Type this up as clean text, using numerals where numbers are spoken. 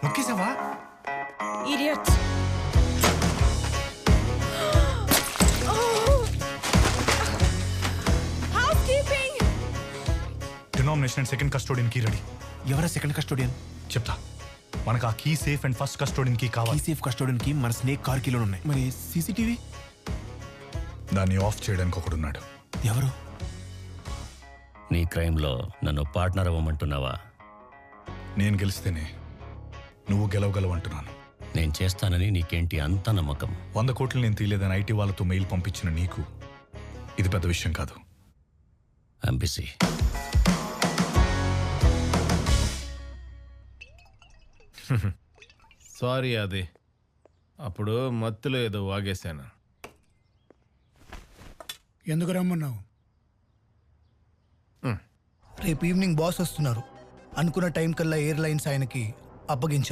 నొక్కేసావా? Idiot. Housekeeping. Denomination second custodian key ready. ఎవరా second custodian? చెప్తా. మనకు ఆ key safe and first custodian key key కావాలి. Safe custodian కి మన స్నేక్ కార్ కీలో ఉన్నాయి. మరి సీసీటీవీ దాన్ని ఆఫ్ చేయడానికి ఒకడున్నాడు. ఎవరు? నీ క్రైమ్లో నన్ను పార్ట్నర్ అవ్వమంటున్నావా? నేను గెలిస్తేనే నువ్వు గెలవగలవంటున్నాను. నేను చేస్తానని నీకేంటి అంత నమ్మకం? 100 కోట్లు నేను తీయలేదని ఐటీ వాళ్ళతో మెయిల్ పంపించిన నీకు ఇది పెద్ద విషయం కాదు. అంబిసి. సారీ అది అప్పుడు మత్తులో ఏదో వాగేశాను. ఎందుకు రమ్మన్నావు? రేపు ఈవినింగ్ బాస్ వస్తున్నారు. అనుకున్న టైం కల్లా ఎయిర్లైన్స్ ఆయనకి అప్పగించాలి.